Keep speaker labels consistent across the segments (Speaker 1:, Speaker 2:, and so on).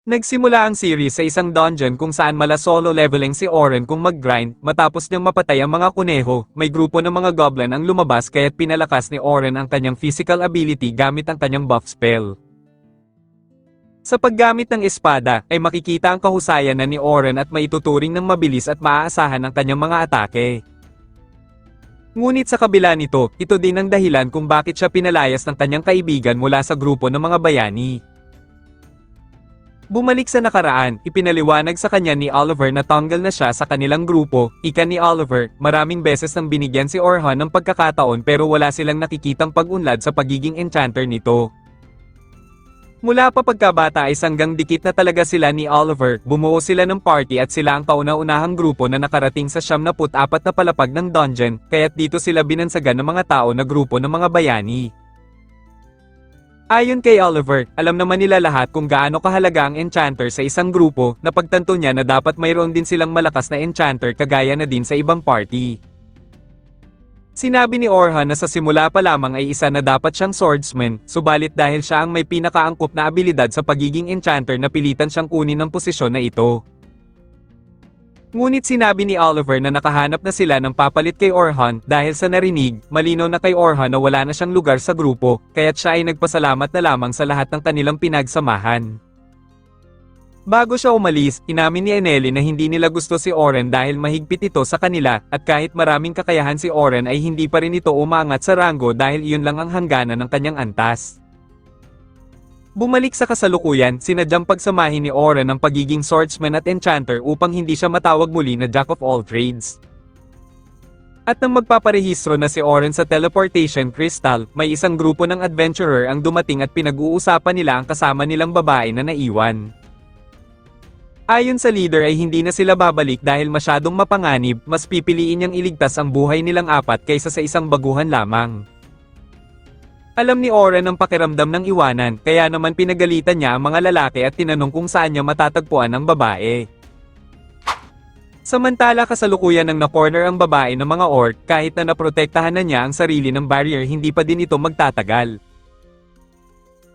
Speaker 1: Nagsimula ang series sa isang dungeon kung saan mala solo leveling si Oren kung mag-grind, matapos niyang mapatay ang mga kuneho, may grupo ng mga goblin ang lumabas kaya't pinalakas ni Oren ang kanyang physical ability gamit ang kanyang buff spell. Sa paggamit ng espada, ay makikita ang kahusayan na ni Oren at maituturing ng mabilis at maaasahan ang kanyang mga atake. Ngunit sa kabila nito, ito din ang dahilan kung bakit siya pinalayas ng kanyang kaibigan mula sa grupo ng mga bayani. Bumalik sa nakaraan, ipinaliwanag sa kanya ni Oliver na tanggal na siya sa kanilang grupo. Ika ni Oliver, maraming beses nang binigyan si Orhan ng pagkakataon pero wala silang nakikitang pag-unlad sa pagiging enchanter nito. Mula pa pagkabata ay sanggang dikit na talaga sila ni Oliver, bumuo sila ng party at sila ang kauna-unahang grupo na nakarating sa 74 na palapag ng dungeon, kaya't dito sila binansagan ng mga tao na grupo ng mga bayani. Ayon kay Oliver, alam naman nila lahat kung gaano kahalaga ang enchanter sa isang grupo, napagtanto niya na dapat mayroon din silang malakas na enchanter kagaya na din sa ibang party. Sinabi ni Orhan na sa simula pa lamang ay isa na dapat siyang swordsman, subalit dahil siya ang may pinakaangkop na abilidad sa pagiging enchanter napilitan siyang kunin ang posisyon na ito. Ngunit sinabi ni Oliver na nakahanap na sila ng papalit kay Orhan dahil sa narinig, malinaw na kay Orhan na wala na siyang lugar sa grupo, kaya't siya ay nagpasalamat na lamang sa lahat ng kanilang pinagsamahan. Bago siya umalis, inamin ni Eneli na hindi nila gusto si Oren dahil mahigpit ito sa kanila, at kahit maraming kakayahan si Oren ay hindi pa rin ito umangat sa ranggo dahil iyon lang ang hangganan ng kanyang antas. Bumalik sa kasalukuyan, sinadyang pagsamahin ni Oren ang pagiging swordsman at enchanter upang hindi siya matawag muli na Jack of all trades. At nang magpaparehistro na si Oren sa teleportation crystal, may isang grupo ng adventurer ang dumating at pinag-uusapan nila ang kasama nilang babae na naiwan. Ayon sa leader ay hindi na sila babalik dahil masyadong mapanganib, mas pipiliin niyang iligtas ang buhay nilang apat kaysa sa isang baguhan lamang. Alam ni Oren ang pakiramdam ng iwanan, kaya naman pinagalitan niya ang mga lalaki at tinanong kung saan niya matatagpuan ang babae. Samantala kasalukuyan ng na-corner ang babae ng mga orc, kahit na naprotektahan na niya ang sarili ng barrier hindi pa din ito magtatagal.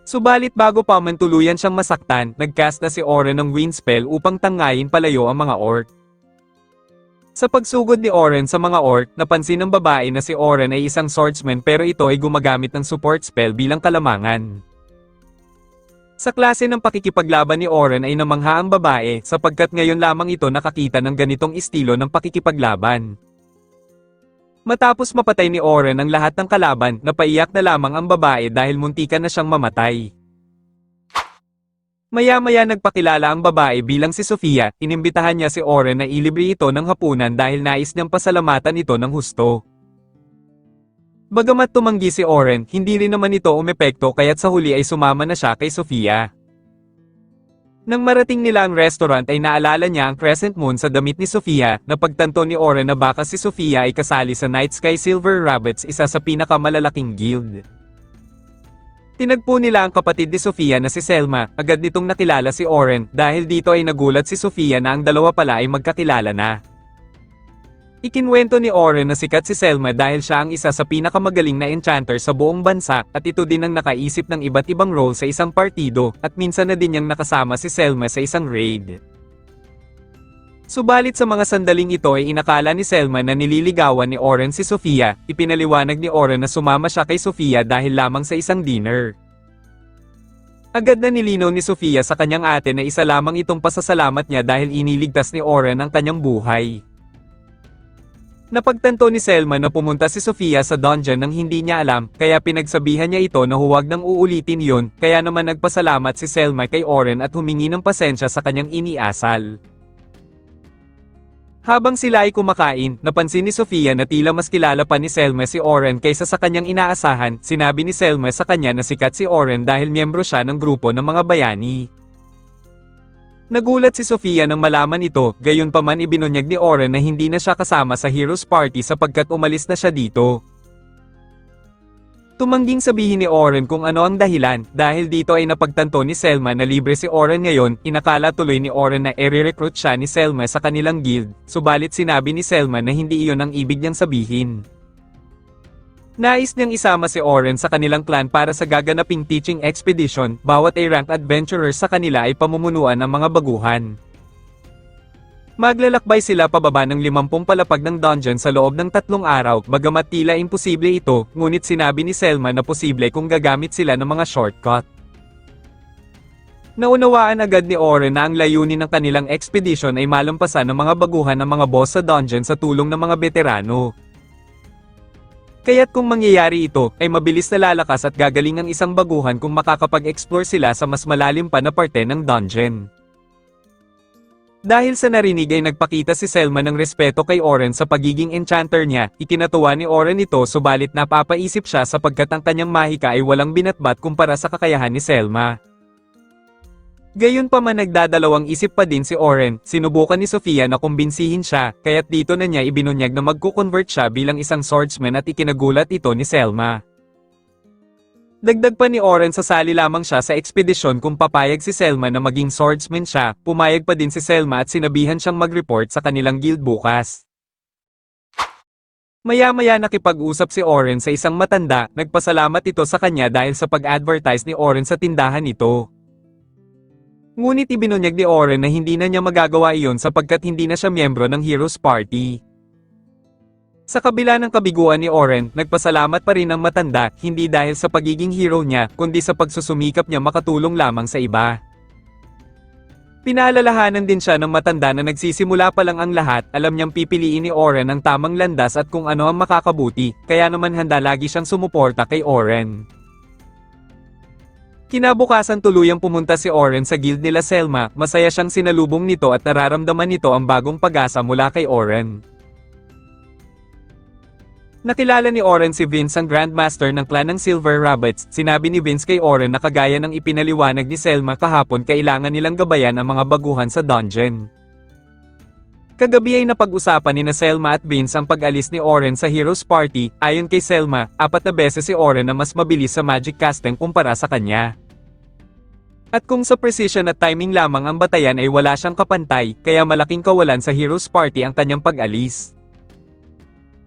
Speaker 1: Subalit bago pa man tuluyan siyang masaktan, nagcast na si Oren ng wind spell upang tangayin palayo ang mga orc. Sa pagsugod ni Oren sa mga orc, napansin ng babae na si Oren ay isang swordsman pero ito ay gumagamit ng support spell bilang kalamangan. Sa klase ng pakikipaglaban ni Oren ay namangha ang babae sapagkat ngayon lamang ito nakakita ng ganitong estilo ng pakikipaglaban. Matapos mapatay ni Oren ang lahat ng kalaban, napaiyak na lamang ang babae dahil muntikan na siyang mamatay. Maya-maya nagpakilala ang babae bilang si Sofia, inimbitahan niya si Oren na ilibre ito ng hapunan dahil nais niyang pasalamatan ito ng husto. Bagamat tumanggi si Oren, hindi rin naman ito umepekto kaya't sa huli ay sumama na siya kay Sofia. Nang marating nila ang restaurant ay naalala niya ang crescent moon sa damit ni Sofia, napagtanto ni Oren na baka si Sofia ay kasali sa Night Sky Silver Rabbits, isa sa pinakamalalaking guild. Tinagpo nila ang kapatid ni Sofia na si Selma, agad nitong nakilala si Oren, dahil dito ay nagulat si Sofia na ang dalawa pala ay magkakilala na. Ikinwento ni Oren na sikat si Selma dahil siya ang isa sa pinakamagaling na enchanter sa buong bansa, at ito din ang nakaisip ng iba't ibang role sa isang partido, at minsan na din niyang nakasama si Selma sa isang raid. Subalit sa mga sandaling ito ay inakala ni Selma na nililigawan ni Oren si Sofia, ipinaliwanag ni Oren na sumama siya kay Sofia dahil lamang sa isang dinner. Agad na nilinaw ni Sofia sa kanyang ate na isa lamang itong pasasalamat niya dahil iniligtas ni Oren ang kanyang buhay. Napagtanto ni Selma na pumunta si Sofia sa dungeon nang hindi niya alam, kaya pinagsabihan niya ito na huwag nang uulitin yun, kaya naman nagpasalamat si Selma kay Oren at humingi ng pasensya sa kanyang iniasal. Habang sila ay kumakain, napansin ni Sofia na tila mas kilala pa ni Selma si Oren kaysa sa kanyang inaasahan. Sinabi ni Selma sa kanya na sikat si Oren dahil miyembro siya ng grupo ng mga bayani. Nagulat si Sofia nang malaman ito, gayunpaman ibinunyag ni Oren na hindi na siya kasama sa Heroes Party sapagkat umalis na siya dito. Tumangging sabihin ni Oren kung ano ang dahilan, dahil dito ay napagtanto ni Selma na libre si Oren ngayon, inakala tuloy ni Oren na i-recruit siya ni Selma sa kanilang guild, subalit sinabi ni Selma na hindi iyon ang ibig niyang sabihin. Nais niyang isama si Oren sa kanilang clan para sa gaganaping teaching expedition, bawat A-rank adventurer sa kanila ay pamumunuan ng mga baguhan. Maglalakbay sila pababa ng 50 palapag ng dungeon sa loob ng 3 araw, bagamat tila imposible ito, ngunit sinabi ni Selma na posible kung gagamit sila ng mga shortcut. Naunawaan agad ni Oren na ang layunin ng kanilang expedition ay malampasan ng mga baguhan ng mga boss sa dungeon sa tulong ng mga veterano. Kaya't kung mangyayari ito, ay mabilis na lalakas at gagaling ang isang baguhan kung makakapag-explore sila sa mas malalim pa na parte ng dungeon. Dahil sa narinig ay nagpakita si Selma ng respeto kay Oren sa pagiging enchanter niya, ikinatuwa ni Oren ito subalit napapaisip siya sapagkat ang kanyang mahika ay walang binatbat kumpara sa kakayahan ni Selma. Gayunpaman nagdadalawang isip pa din si Oren, sinubukan ni Sofia na kumbinsihin siya, kaya't dito na niya ibinunyag na magko-convert siya bilang isang swordsman at ikinagulat ito ni Selma. Dagdag pa ni Oren sasali lamang siya sa ekspedisyon kung papayag si Selma na maging swordsman siya, pumayag pa din si Selma at sinabihan siyang mag-report sa kanilang guild bukas. Maya-maya nakipag-usap si Oren sa isang matanda, nagpasalamat ito sa kanya dahil sa pag-advertise ni Oren sa tindahan nito. Ngunit ibinunyag ni Oren na hindi na niya magagawa iyon sapagkat hindi na siya miyembro ng Heroes Party. Sa kabila ng kabiguan ni Oren, nagpasalamat pa rin ang matanda, hindi dahil sa pagiging hero niya, kundi sa pagsusumikap niya makatulong lamang sa iba. Pinaalalahanan din siya ng matanda na nagsisimula pa lang ang lahat, alam niyang pipiliin ni Oren ang tamang landas at kung ano ang makakabuti, kaya naman handa lagi siyang sumuporta kay Oren. Kinabukasan tuluyang pumunta si Oren sa guild nila Selma, masaya siyang sinalubong nito at nararamdaman nito ang bagong pag-asa mula kay Oren. Nakilala ni Oren si Vince ang Grandmaster ng clan ng Silver Rabbits, sinabi ni Vince kay Oren na kagaya ng ipinaliwanag ni Selma kahapon kailangan nilang gabayan ang mga baguhan sa dungeon. Kagabi ay napag-usapan ni Selma at Vince ang pag-alis ni Oren sa Heroes Party, ayon kay Selma, 4 na beses si Oren na mas mabilis sa magic casting kumpara sa kanya. At kung sa precision at timing lamang ang batayan ay wala siyang kapantay, kaya malaking kawalan sa Heroes Party ang kanyang pag-alis.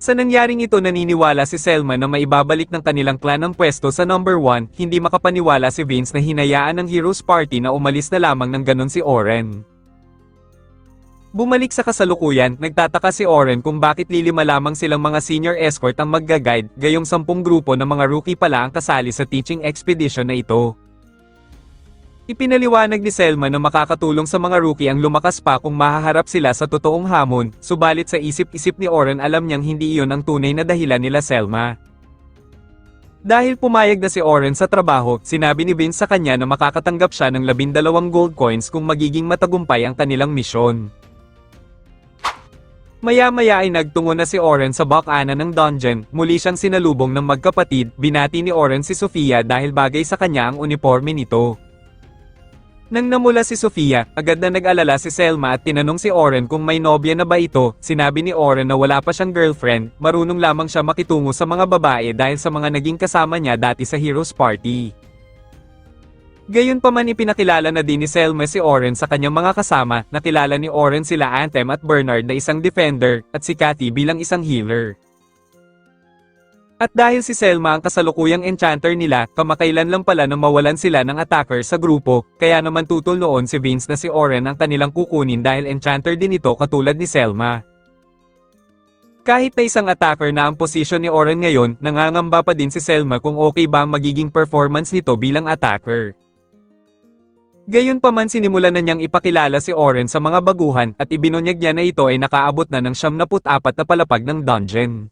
Speaker 1: Sa nangyaring ito naniniwala si Selma na maibabalik ng kanilang clan ang pwesto sa number 1, hindi makapaniwala si Vince na hinayaan ng Heroes Party na umalis na lamang ng ganon si Oren. Bumalik sa kasalukuyan, nagtataka si Oren kung bakit lilima lamang silang mga senior escort ang magga-guide, gayong 10 grupo ng mga rookie pala ang kasali sa teaching expedition na ito. Ipinaliwanag ni Selma na makakatulong sa mga rookie ang lumakas pa kung mahaharap sila sa totoong hamon, subalit sa isip-isip ni Oren alam niyang hindi iyon ang tunay na dahilan nila Selma. Dahil pumayag na si Oren sa trabaho, sinabi ni Vince sa kanya na makakatanggap siya ng 12 gold coins kung magiging matagumpay ang kanilang misyon. Maya-maya ay nagtungo na si Oren sa bakana ng dungeon, muli siyang sinalubong ng magkapatid, binati ni Oren si Sofia dahil bagay sa kanya ang uniforme nito. Nang namula si Sofia, agad na nag-alala si Selma at tinanong si Oren kung may nobya na ba ito, sinabi ni Oren na wala pa siyang girlfriend, marunong lamang siya makitungo sa mga babae dahil sa mga naging kasama niya dati sa Heroes Party. Gayunpaman ipinakilala na din ni Selma si Oren sa kanyang mga kasama, nakilala ni Oren sila Anthem at Bernard na isang defender, at si Cathy bilang isang healer. At dahil si Selma ang kasalukuyang enchanter nila, kamakailan lang pala na mawalan sila ng attacker sa grupo, kaya naman tutol noon si Vince na si Oren ang kanilang kukunin dahil enchanter din ito katulad ni Selma. Kahit na isang attacker na ang posisyon ni Oren ngayon, nangangamba pa din si Selma kung okay ba ang magiging performance nito bilang attacker. Gayunpaman sinimulan na niyang ipakilala si Oren sa mga baguhan at ibinunyag niya na ito ay nakaabot na ng 74 na palapag ng dungeon.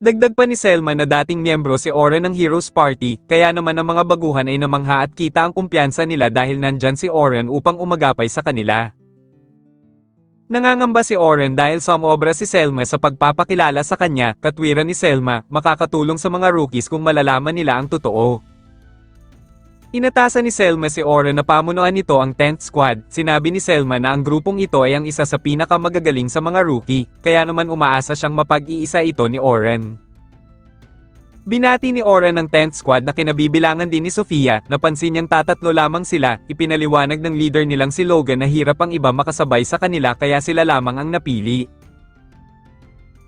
Speaker 1: Dagdag pa ni Selma na dating miyembro si Oren ng Heroes Party, kaya naman ang mga baguhan ay namangha at kita ang kumpiyansa nila dahil nandyan si Oren upang umagapay sa kanila. Nangangamba si Oren dahil sumobra si Selma sa pagpapakilala sa kanya, katwiran ni Selma, makakatulong sa mga rookies kung malalaman nila ang totoo. Inatasan ni Selma si Oren na pamunuan nito ang 10th Squad, sinabi ni Selma na ang grupong ito ay ang isa sa pinakamagagaling sa mga rookie, kaya naman umaasa siyang mapag-iisa ito ni Oren. Binati ni Oren ang 10th Squad na kinabibilangan din ni Sofia, napansin niyang tatatlo lamang sila, ipinaliwanag ng leader nilang si Logan na hirap ang iba makasabay sa kanila kaya sila lamang ang napili.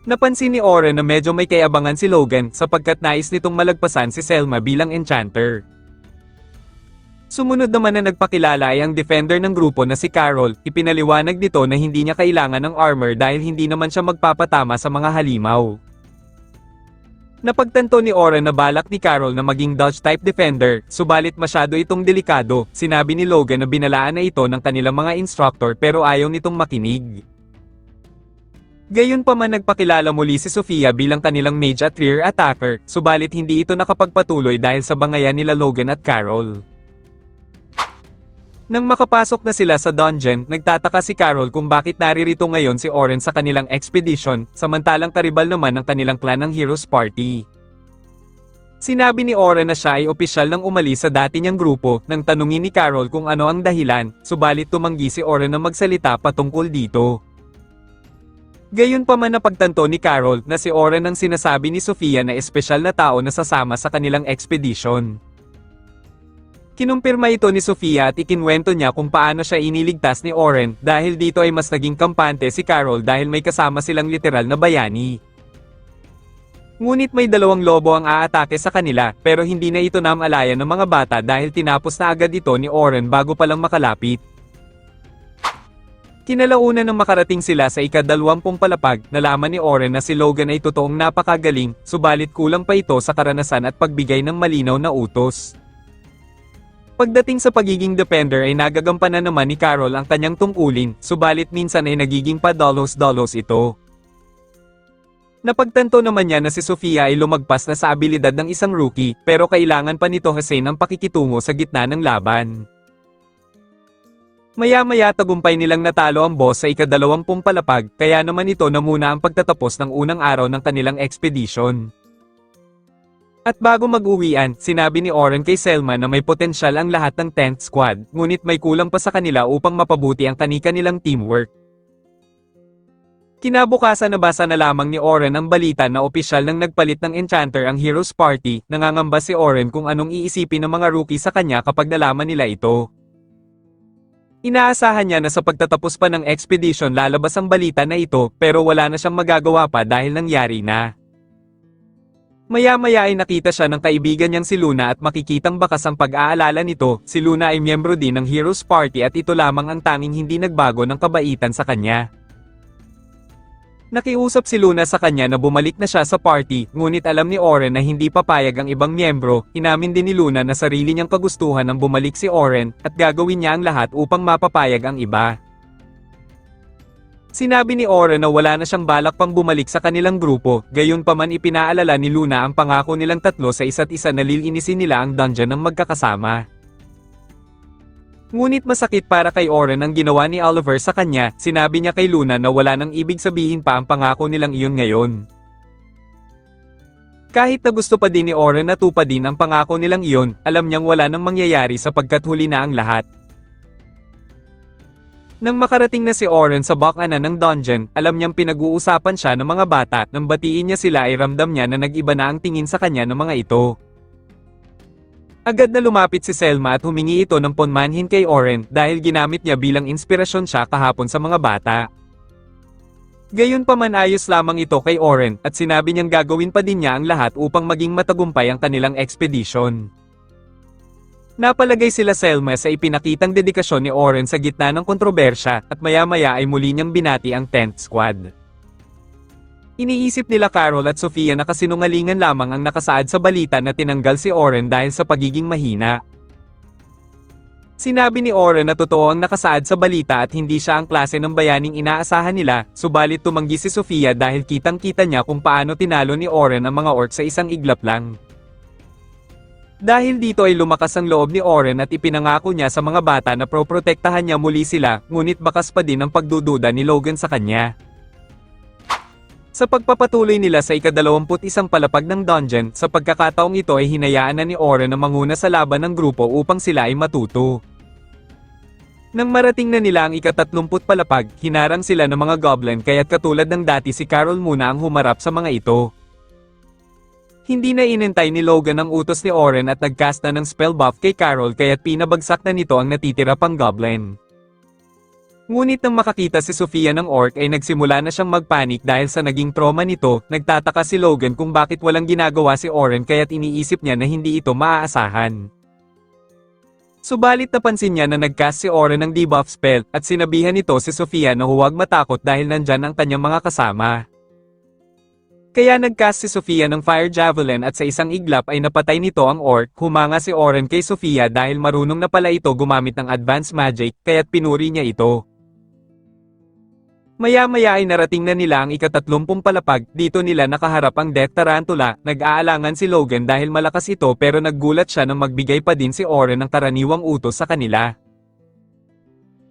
Speaker 1: Napansin ni Oren na medyo may kayabangan si Logan sapagkat nais nitong malagpasan si Selma bilang enchanter. Sumunod naman na nagpakilala ay ang defender ng grupo na si Carol. Ipinaliwanag nito na hindi niya kailangan ng armor dahil hindi naman siya magpapatama sa mga halimaw. Napagtanto ni Oren na balak ni Carol na maging dodge-type defender, subalit masyado itong delikado. Sinabi ni Logan na binalaan na ito ng kanilang mga instructor pero ayaw nitong makinig. Gayunpaman nagpakilala muli si Sofia bilang kanilang mage at rear attacker, subalit hindi ito nakapagpatuloy dahil sa bangayan nila Logan at Carol. Nang makapasok na sila sa dungeon, nagtataka si Carol kung bakit naririto ngayon si Oren sa kanilang expedition, samantalang karibal naman ng kanilang clan ng Heroes Party. Sinabi ni Oren na siya ay opisyal nang umalis sa dati niyang grupo, nang tanungin ni Carol kung ano ang dahilan, subalit tumanggi si Oren na magsalita patungkol dito. Gayunpaman napagtanto ni Carol na si Oren ang sinasabi ni Sofia na espesyal na tao na sasama sa kanilang expedition. Kinumpirma ito ni Sofia at ikinwento niya kung paano siya iniligtas ni Oren dahil dito ay mas naging kampante si Carol dahil may kasama silang literal na bayani. Ngunit may dalawang lobo ang aatake sa kanila pero hindi na ito namalayan ng mga bata dahil tinapos na agad ito ni Oren bago palang makalapit. Kinalaunan nang makarating sila sa ika-20 palapag, nalaman ni Oren na si Logan ay totoong napakagaling, subalit kulang pa ito sa karanasan at pagbigay ng malinaw na utos. Pagdating sa pagiging defender ay nagagampanan naman ni Carol ang kanyang tungkulin, subalit minsan ay nagiging padalos-dalos ito. Napagtanto naman niya na si Sofia ay lumagpas na sa abilidad ng isang rookie, pero kailangan pa nito hasain ang pakikitungo sa gitna ng laban. Maya-maya tagumpay nilang natalo ang boss sa ika-20 palapag, kaya naman ito na muna ang pagtatapos ng unang araw ng kanilang expedition. At bago mag-uwian, sinabi ni Oren kay Selma na may potensyal ang lahat ng 10th squad, ngunit may kulang pa sa kanila upang mapabuti ang kani-kanilang teamwork. Kinabukasan nabasa na lamang ni Oren ang balita na opisyal nang nagpalit ng enchanter ang Heroes Party, nangangamba si Oren kung anong iisipin ng mga rookie sa kanya kapag nalaman nila ito. Inaasahan niya na sa pagtatapos pa ng expedition lalabas ang balita na ito pero wala na siyang magagawa pa dahil nangyari na. Maya-maya ay nakita siya ng kaibigan niyang si Luna at makikitang bakas ang pag-aalala nito. Si Luna ay miyembro din ng Heroes Party at ito lamang ang tanging hindi nagbago ng kabaitan sa kanya. Nakiusap si Luna sa kanya na bumalik na siya sa party, ngunit alam ni Oren na hindi papayag ang ibang miyembro. Inamin din ni Luna na sarili niyang kagustuhan ang bumalik si Oren, at gagawin niya ang lahat upang mapapayag ang iba. Sinabi ni Oren na wala na siyang balak pang bumalik sa kanilang grupo, gayunpaman ipinaalala ni Luna ang pangako nilang tatlo sa isa't isa na lilinisin nila ang dungeon ng magkakasama. Ngunit masakit para kay Oren ang ginawa ni Oliver sa kanya, sinabi niya kay Luna na wala nang ibig sabihin pa ang pangako nilang iyon ngayon. Kahit na gusto pa din ni Oren na tupadin ang pangako nilang iyon, alam niyang wala nang mangyayari sapagkat huli na ang lahat. Nang makarating na si Oren sa bakanan ng dungeon, alam niyang pinag-uusapan siya ng mga bata, nang batiin niya sila ay ramdam niya na nag-iba na ang tingin sa kanya ng mga ito. Agad na lumapit si Selma at humingi ito ng ponmanhin kay Oren dahil ginamit niya bilang inspirasyon siya kahapon sa mga bata. Gayunpaman ayos lamang ito kay Oren at sinabi niyang gagawin pa din niya ang lahat upang maging matagumpay ang kanilang expedition. Napalagay sila Selma sa ipinakitang dedikasyon ni Oren sa gitna ng kontrobersya at maya-maya ay muli niyang binati ang 10th squad. Iniisip nila Carol at Sofia na kasinungalingan lamang ang nakasaad sa balita na tinanggal si Oren dahil sa pagiging mahina. Sinabi ni Oren na totoo ang nakasaad sa balita at hindi siya ang klase ng bayaning inaasahan nila, subalit tumanggi si Sofia dahil kitang-kita niya kung paano tinalo ni Oren ang mga orc sa isang iglap lang. Dahil dito ay lumakas ang loob ni Oren at ipinangako niya sa mga bata na proprotektahan niya muli sila, ngunit bakas pa din ang pagdududa ni Logan sa kanya. Sa pagpapatuloy nila sa ika-21 palapag ng dungeon, sa pagkakataong ito ay hinayaan na ni Oren na manguna sa laban ng grupo upang sila ay matuto. Nang marating na nila ang ika-30 palapag, hinarang sila ng mga goblin kaya't katulad ng dati si Carol muna ang humarap sa mga ito. Hindi na inintay ni Logan ang utos ni Oren at nagcast na ng spell buff kay Carol kaya't pinabagsak na nito ang natitira pang goblin. Ngunit nang makakita si Sofia ng orc ay nagsimula na siyang magpanik dahil sa naging trauma nito, nagtataka si Logan kung bakit walang ginagawa si Oren kaya't iniisip niya na hindi ito maaasahan. Subalit napansin niya na nagcast si Oren ng debuff spell at sinabihan nito si Sofia na huwag matakot dahil nandyan ang kanyang mga kasama. Kaya nagcast si Sofia ng Fire Javelin at sa isang iglap ay napatay nito ang orc. Humanga si Oren kay Sofia dahil marunong na pala ito gumamit ng advanced magic kaya't pinuri niya ito. Maya-maya ay narating na nila ang ika-30 palapag, dito nila nakaharap ang Death Tarantula. Nag-aalangan si Logan dahil malakas ito pero naggulat siya nang magbigay pa din si Oren ng karaniwang utos sa kanila.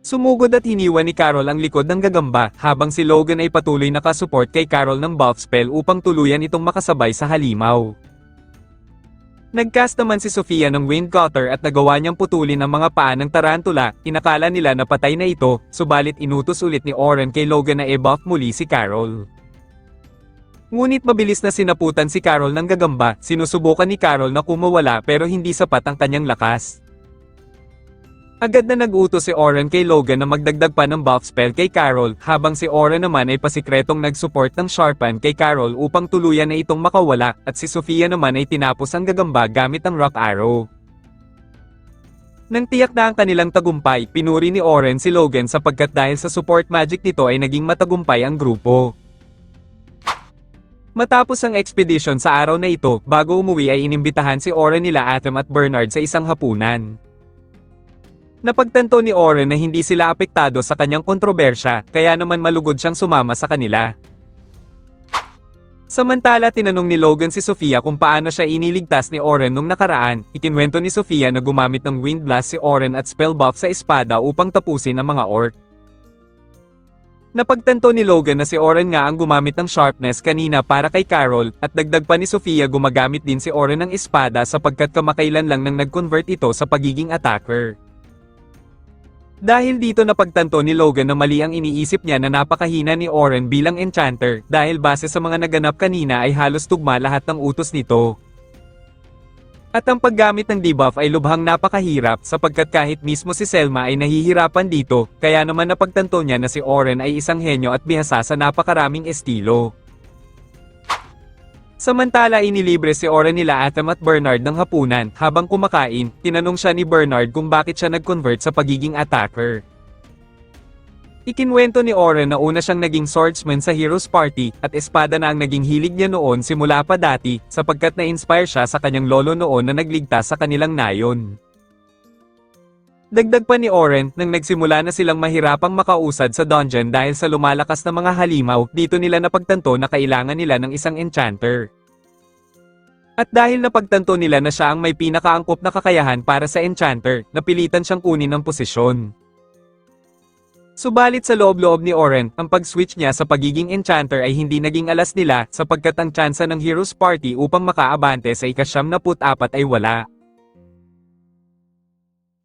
Speaker 1: Sumugod at hiniwan ni Carol ang likod ng gagamba, habang si Logan ay patuloy nakasupport kay Carol ng buff spell upang tuluyan itong makasabay sa halimaw. Nagcast naman si Sofia ng Wind Cutter at nagawa niyang putulin ang mga paa ng tarantula. Inakala nila na patay na ito, subalit inutos ulit ni Oren kay Logan na i-buff muli si Carol. Ngunit mabilis na sinaputan si Carol ng gagamba, sinusubukan ni Carol na kumawala pero hindi sapat ang kanyang lakas. Agad na nag-utos si Oren kay Logan na magdagdag pa ng buff spell kay Carol, habang si Oren naman ay pasikretong nag-support ng Sharpan kay Carol upang tuluyan na itong makawala, at si Sofia naman ay tinapos ang gagamba gamit ang Rock Arrow. Nang tiyak na ang kanilang tagumpay, pinuri ni Oren si Logan sapagkat dahil sa support magic nito ay naging matagumpay ang grupo. Matapos ang expedition sa araw na ito, bago umuwi ay inimbitahan si Oren nila Atom at Bernard sa isang hapunan. Napagtanto ni Oren na hindi sila apektado sa kanyang kontrobersya, kaya naman malugod siyang sumama sa kanila. Samantala tinanong ni Logan si Sofia kung paano siya iniligtas ni Oren nung nakaraan. Ikinwento ni Sofia na gumamit ng Wind Blast si Oren at spell buff sa espada upang tapusin ang mga orc. Napagtanto ni Logan na si Oren nga ang gumamit ng sharpness kanina para kay Carol, at dagdag pa ni Sofia gumagamit din si Oren ng espada sapagkat kamakailan lang nang nag-convert ito sa pagiging attacker. Dahil dito napagtanto ni Logan na mali ang iniisip niya na napakahina ni Oren bilang enchanter, dahil base sa mga naganap kanina ay halos tugma lahat ng utos nito. At ang paggamit ng debuff ay lubhang napakahirap sapagkat kahit mismo si Selma ay nahihirapan dito, kaya naman napagtanto niya na si Oren ay isang henyo at bihasa sa napakaraming estilo. Samantala inilibre si Oren nila Atom at Bernard ng hapunan. Habang kumakain, tinanong siya ni Bernard kung bakit siya nag-convert sa pagiging attacker. Ikinwento ni Oren na una siyang naging swordsman sa Heroes Party, at espada na ang naging hilig niya noon simula pa dati, sapagkat na-inspire siya sa kanyang lolo noon na nagligtas sa kanilang nayon. Dagdag pa ni Oren, nang nagsimula na silang mahirapang makausad sa dungeon dahil sa lumalakas na mga halimaw, dito nila napagtanto na kailangan nila ng isang enchanter. At dahil napagtanto nila na siya ang may pinakaangkop na kakayahan para sa enchanter, napilitan siyang kunin ang posisyon. Subalit sa loob-loob ni Oren, ang pag-switch niya sa pagiging enchanter ay hindi naging alas nila sapagkat ang tsansa ng Heroes Party upang makaabante sa ika-74 ay wala.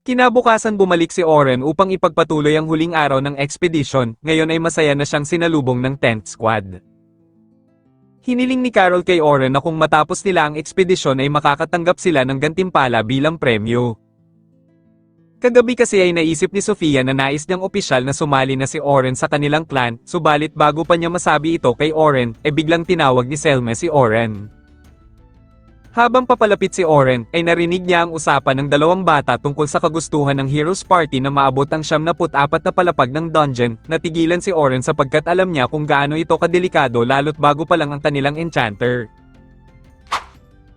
Speaker 1: Kinabukasan bumalik si Oren upang ipagpatuloy ang huling araw ng expedition, ngayon ay masaya na siyang sinalubong ng 10th squad. Hiniling ni Carol kay Oren na kung matapos nila ang ekspedisyon ay makakatanggap sila ng gantimpala bilang premyo. Kagabi kasi ay naisip ni Sofia na nais niyang opisyal na sumali na si Oren sa kanilang clan, subalit bago pa niya masabi ito kay Oren, biglang tinawag ni Selma si Oren. Habang papalapit si Oren, ay narinig niya ang usapan ng dalawang bata tungkol sa kagustuhan ng Heroes Party na maabot ang 74 na palapag ng dungeon. Natigilan si Oren sapagkat alam niya kung gaano ito kadelikado lalo't bago pa lang ang kanilang enchanter.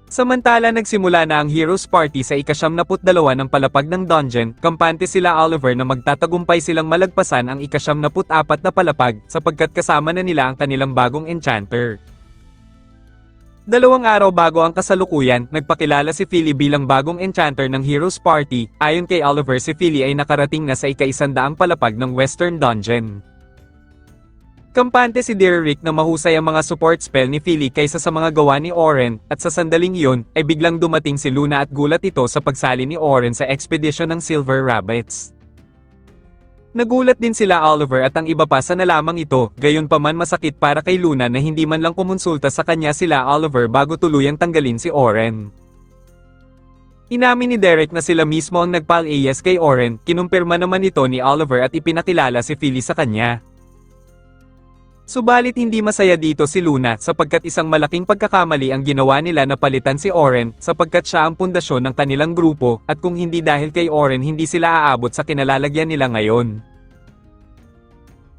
Speaker 1: Samantala nagsimula na ang Heroes Party sa ika-72 ng palapag ng dungeon, kampante sila Oliver na magtatagumpay silang malagpasan ang ika-74 na palapag sapagkat kasama na nila ang kanilang bagong enchanter. 2 araw bago ang kasalukuyan, nagpakilala si Philly bilang bagong enchanter ng Heroes Party. Ayon kay Oliver, si Philly ay nakarating na sa ika-100 palapag ng Western Dungeon. Kampante si Derrick na mahusay ang mga support spell ni Philly kaysa sa mga gawa ni Oren, at sa sandaling iyon, ay biglang dumating si Luna at gulat ito sa pagsali ni Oren sa expedition ng Silver Rabbits. Nagulat din sila Oliver at ang iba pa sa nalamang ito, gayunpaman masakit para kay Luna na hindi man lang kumonsulta sa kanya sila Oliver bago tuluyang tanggalin si Oren. Inamin ni Derek na sila mismo ang nagpal-AS kay Oren, kinumpirma naman ito ni Oliver at ipinakilala si Philly sa kanya. Subalit hindi masaya dito si Luna sapagkat isang malaking pagkakamali ang ginawa nila na palitan si Oren sapagkat siya ang pundasyon ng kanilang grupo at kung hindi dahil kay Oren hindi sila aabot sa kinalalagyan nila ngayon.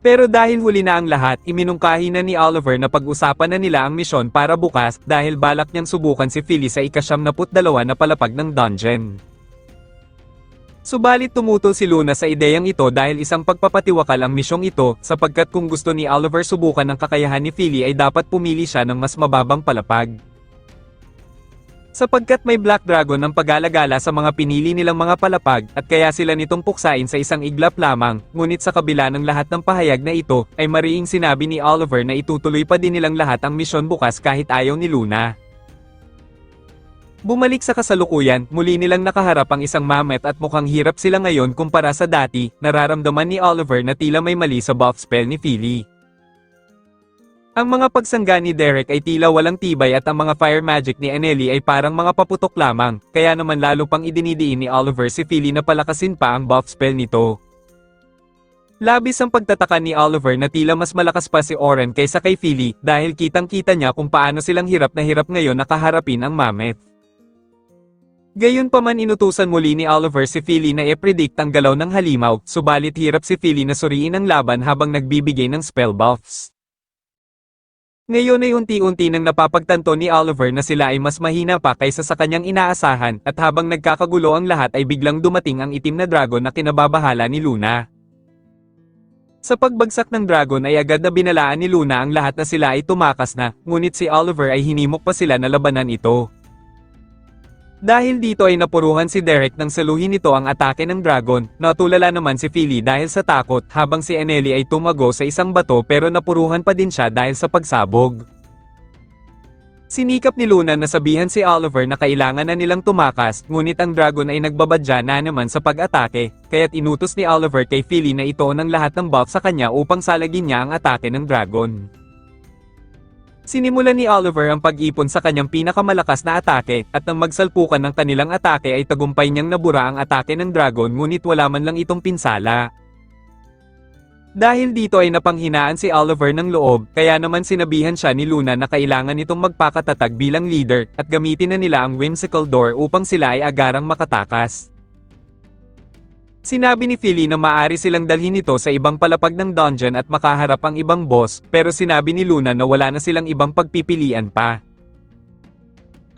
Speaker 1: Pero dahil huli na ang lahat, iminungkahi na ni Oliver na pag-usapan na nila ang misyon para bukas dahil balak niyang subukan si Philly sa ika-72 na palapag ng dungeon. Subalit tumutol si Luna sa ideyang ito dahil isang pagpapatiwakal ang misyong ito sapagkat kung gusto ni Oliver subukan ang kakayahan ni Philly ay dapat pumili siya ng mas mababang palapag. Sapagkat may Black Dragon ang pag-alagala sa mga pinili nilang mga palapag at kaya sila nitong puksain sa isang iglap lamang, ngunit sa kabila ng lahat ng pahayag na ito, ay mariing sinabi ni Oliver na itutuloy pa din nilang lahat ang misyon bukas kahit ayaw ni Luna. Bumalik sa kasalukuyan, muli nilang nakaharap ang isang mammoth at mukhang hirap sila ngayon kumpara sa dati, nararamdaman ni Oliver na tila may mali sa buff spell ni Philly. Ang mga pagsangga ni Derek ay tila walang tibay at ang mga fire magic ni Anneli ay parang mga paputok lamang, kaya naman lalo pang idinidiin ni Oliver si Philly na palakasin pa ang buff spell nito. Labis ang pagtataka ni Oliver na tila mas malakas pa si Oren kaysa kay Philly dahil kitang-kita niya kung paano silang hirap na hirap ngayon na kaharapin ang mammoth. Gayunpaman inutusan muli ni Oliver si Philly na i-predict ang galaw ng halimaw, subalit hirap si Philly na suriin ang laban habang nagbibigay ng spell buffs. Ngayon ay unti-unti nang napapagtanto ni Oliver na sila ay mas mahina pa kaysa sa kanyang inaasahan at habang nagkakagulo ang lahat ay biglang dumating ang itim na dragon na kinababahala ni Luna. Sa pagbagsak ng dragon ay agad na binalaan ni Luna ang lahat na sila ay tumakas na, ngunit si Oliver ay hinimok pa sila na labanan ito. Dahil dito ay napuruhan si Derek nang saluhin nito ang atake ng dragon, natulala naman si Philly dahil sa takot habang si Anneli ay tumago sa isang bato pero napuruhan pa din siya dahil sa pagsabog. Sinikap ni Luna na sabihan si Oliver na kailangan na nilang tumakas, ngunit ang dragon ay nagbabadya na naman sa pag-atake, kaya't inutos ni Oliver kay Philly na ito ng lahat ng buff sa kanya upang salagin niya ang atake ng dragon. Sinimulan ni Oliver ang pag-ipon sa kanyang pinakamalakas na atake, at nang magsalpukan ng kanilang atake ay tagumpay niyang nabura ang atake ng dragon ngunit wala man lang itong pinsala. Dahil dito ay napanghinaan si Oliver ng loob, kaya naman sinabihan siya ni Luna na kailangan itong magpakatatag bilang leader, at gamitin na nila ang whimsical door upang sila ay agarang makatakas. Sinabi ni Philly na maaari silang dalhin ito sa ibang palapag ng dungeon at makaharap ang ibang boss, pero sinabi ni Luna na wala na silang ibang pagpipilian pa.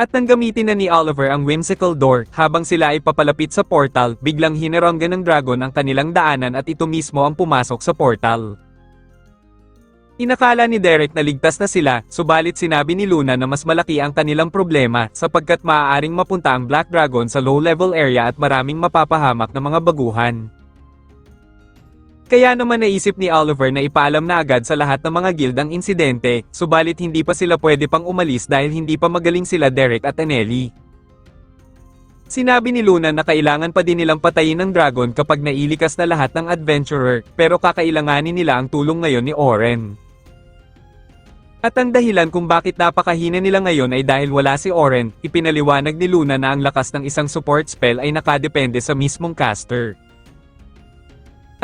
Speaker 1: At nang gamitin na ni Oliver ang whimsical door, habang sila ay papalapit sa portal, biglang hinaranggan ng dragon ang kanilang daanan at ito mismo ang pumasok sa portal. Inakala ni Derek na ligtas na sila, subalit sinabi ni Luna na mas malaki ang kanilang problema sapagkat maaaring mapunta ang Black Dragon sa low-level area at maraming mapapahamak na mga baguhan. Kaya naman naisip ni Oliver na ipaalam na agad sa lahat ng mga guild ang insidente, subalit hindi pa sila pwede pang umalis dahil hindi pa magaling sila Derek at Anneli. Sinabi ni Luna na kailangan pa din nilang patayin ng dragon kapag nailikas na lahat ng adventurer, pero kakailanganin nila ang tulong ngayon ni Oren. At ang dahilan kung bakit napakahina nila ngayon ay dahil wala si Oren, ipinaliwanag ni Luna na ang lakas ng isang support spell ay nakadepende sa mismong caster.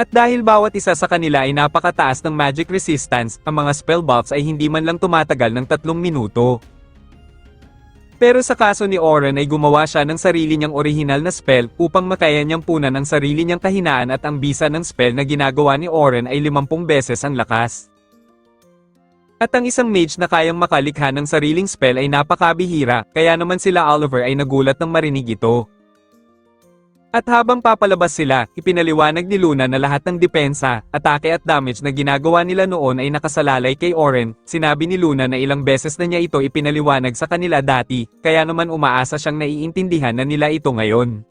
Speaker 1: At dahil bawat isa sa kanila ay napakataas ng magic resistance, ang mga spell buffs ay hindi man lang tumatagal ng 3 minuto. Pero sa kaso ni Oren ay gumawa siya ng sarili niyang orihinal na spell upang makaya niyang punan ang sarili niyang kahinaan at ang bisa ng spell na ginagawa ni Oren ay 50 beses ang lakas. At ang isang mage na kayang makalikha ng sariling spell ay napakabihira, kaya naman sila Oliver ay nagulat nang marinig ito. At habang papalabas sila, ipinaliwanag ni Luna na lahat ng depensa, atake at damage na ginagawa nila noon ay nakasalalay kay Oren. Sinabi ni Luna na ilang beses na niya ito ipinaliwanag sa kanila dati, kaya naman umaasa siyang naiintindihan na nila ito ngayon.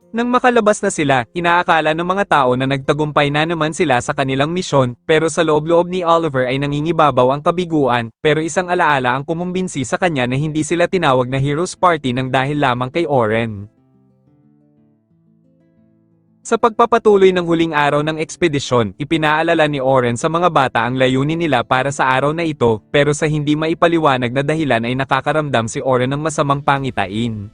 Speaker 1: Nang makalabas na sila, inaakala ng mga tao na nagtagumpay na naman sila sa kanilang misyon, pero sa loob-loob ni Oliver ay nangingibabaw ang kabiguan, pero isang alaala ang kumumbinsi sa kanya na hindi sila tinawag na Heroes Party nang dahil lamang kay Oren. Sa pagpapatuloy ng huling araw ng ekspedisyon, ipinaalala ni Oren sa mga bata ang layunin nila para sa araw na ito, pero sa hindi maipaliwanag na dahilan ay nakakaramdam si Oren ng masamang pangitain.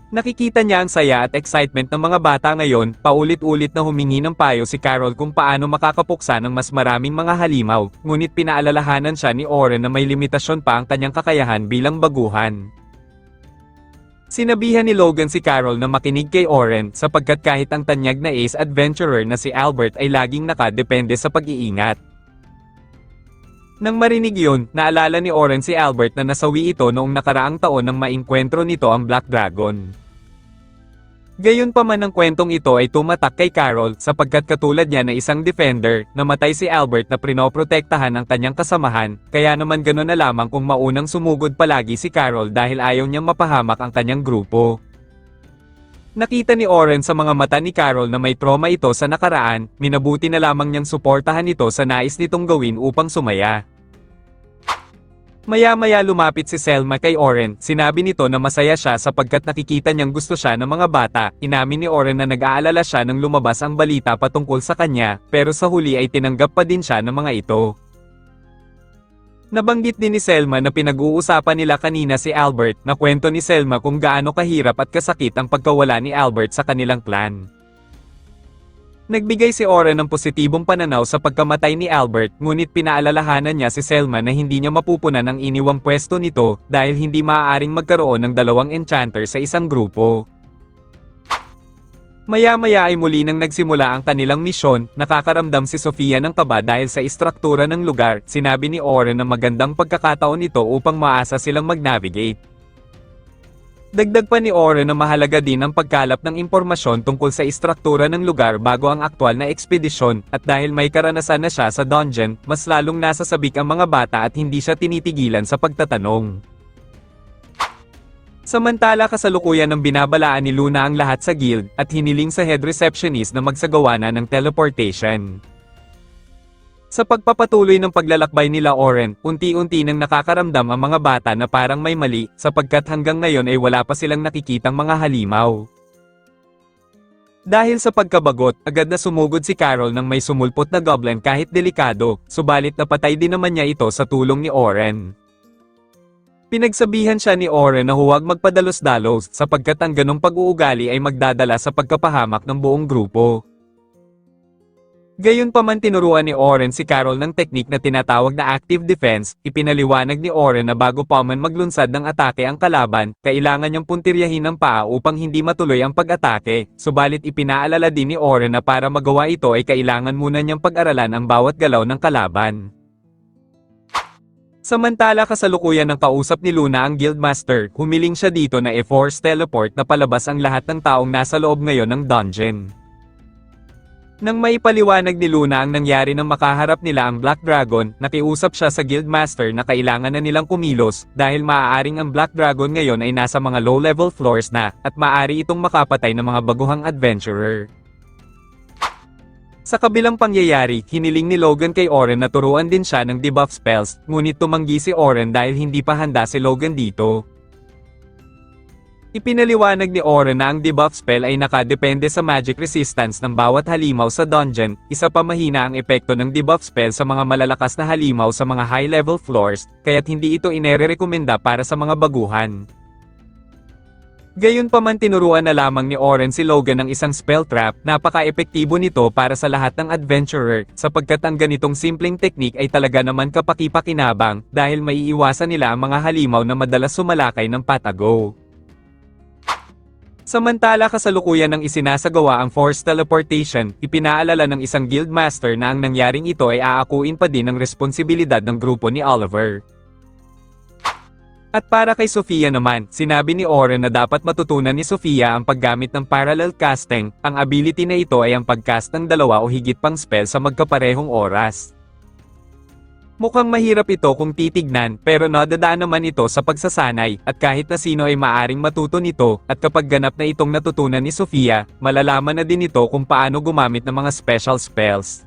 Speaker 1: Nakikita niya ang saya at excitement ng mga bata ngayon, paulit-ulit na humingi ng payo si Carol kung paano makakapuksa ng mas maraming mga halimaw, ngunit pinaalalahanan siya ni Oren na may limitasyon pa ang kanyang kakayahan bilang baguhan. Sinabihan ni Logan si Carol na makinig kay Oren sapagkat kahit ang tanyag na ace adventurer na si Albert ay laging nakadepende sa pag-iingat. Nang marinig yun, naalala ni Oren si Albert na nasawi ito noong nakaraang taon nang maengkwentro nito ang Black Dragon. Gayunpaman ang kwentong ito ay tumatak kay Carol sapagkat katulad niya na isang defender, namatay si Albert na prinoprotektahan ang kanyang kasamahan, kaya naman gano'n na lamang kung maunang sumugod palagi si Carol dahil ayaw niyang mapahamak ang kanyang grupo. Nakita ni Oren sa mga mata ni Carol na may trauma ito sa nakaraan, minabuti na lamang niyang suportahan ito sa nais nitong gawin upang sumaya. Maya-maya lumapit si Selma kay Oren, sinabi nito na masaya siya sapagkat nakikita niyang gusto siya ng mga bata, inamin ni Oren na nag-aalala siya nang lumabas ang balita patungkol sa kanya, pero sa huli ay tinanggap pa din siya ng mga ito. Nabanggit din ni Selma na pinag-uusapan nila kanina si Albert, na kwento ni Selma kung gaano kahirap at kasakit ang pagkawala ni Albert sa kanilang clan. Nagbigay si Oren ng positibong pananaw sa pagkamatay ni Albert, ngunit pinaalalahanan niya si Selma na hindi niya mapupunan ang iniwang pwesto nito dahil hindi maaaring magkaroon ng dalawang enchanter sa isang grupo. Maya-maya ay muli nang nagsimula ang kanilang misyon, nakakaramdam si Sofia ng kaba dahil sa istruktura ng lugar, sinabi ni Oren na magandang pagkakataon ito upang maasa silang mag-navigate. Dagdag pa ni Oren na mahalaga din ang pagkalap ng impormasyon tungkol sa istruktura ng lugar bago ang aktwal na ekspedisyon, at dahil may karanasan na siya sa dungeon, mas lalong nasasabik ang mga bata at hindi siya tinitigilan sa pagtatanong. Samantala kasalukuyan ng binabalaan ni Luna ang lahat sa guild, at hiniling sa head receptionist na magsagawa na ng teleportation. Sa pagpapatuloy ng paglalakbay nila Oren, unti-unti nang nakakaramdam ang mga bata na parang may mali, sapagkat hanggang ngayon ay wala pa silang nakikitang mga halimaw. Dahil sa pagkabagot, agad na sumugod si Carol nang may sumulpot na goblin kahit delikado, subalit napatay din naman niya ito sa tulong ni Oren. Pinagsabihan siya ni Oren na huwag magpadalos-dalos sapagkat ang ganong pag-uugali ay magdadala sa pagkapahamak ng buong grupo. Gayunpaman tinuruan ni Oren si Carol ng teknik na tinatawag na active defense, ipinaliwanag ni Oren na bago pa man maglunsad ng atake ang kalaban, kailangan niyang puntiryahin ng paa upang hindi matuloy ang pag-atake, subalit ipinaalala din ni Oren na para magawa ito ay kailangan muna niyang pag-aralan ang bawat galaw ng kalaban. Samantala kasalukuyan ng kausap ni Luna ang Guildmaster, humiling siya dito na i-force teleport na palabas ang lahat ng taong nasa loob ngayon ng dungeon. Nang maipaliwanag ni Luna ang nangyari nang makaharap nila ang Black Dragon, nakiusap siya sa Guildmaster na kailangan na nilang kumilos, dahil maaaring ang Black Dragon ngayon ay nasa mga low-level floors na, at maaari itong makapatay ng mga baguhang adventurer. Sa kabilang pangyayari, hiniling ni Logan kay Oren na turuan din siya ng debuff spells, ngunit tumanggi si Oren dahil hindi pa handa si Logan dito. Ipinaliwanag ni Oren na ang debuff spell ay nakadepende sa magic resistance ng bawat halimaw sa dungeon, isa pa mahina ang epekto ng debuff spell sa mga malalakas na halimaw sa mga high-level floors, kaya't hindi ito inirekomenda para sa mga baguhan. Gayunpaman tinuruan na lamang ni Oren si Logan ng isang spell trap, napaka-epektibo nito para sa lahat ng adventurer, sapagkat ang ganitong simpleng teknik ay talaga naman kapaki-pakinabang, dahil maiiwasan nila ang mga halimaw na madalas sumalakay ng patago. Samantala kasalukuyan ng isinasagawa ang forced teleportation, ipinaalala ng isang guildmaster na ang nangyaring ito ay aakuin pa din ng responsibilidad ng grupo ni Oliver. At para kay Sofia naman, sinabi ni Oren na dapat matutunan ni Sofia ang paggamit ng parallel casting, ang ability na ito ay ang pagcast ng dalawa o higit pang spell sa magkaparehong oras. Mukhang mahirap ito kung titignan, pero nadadaan naman ito sa pagsasanay, at kahit na sino ay maaring matuto nito, at kapag ganap na itong natutunan ni Sofia, malalaman na din ito kung paano gumamit ng mga special spells.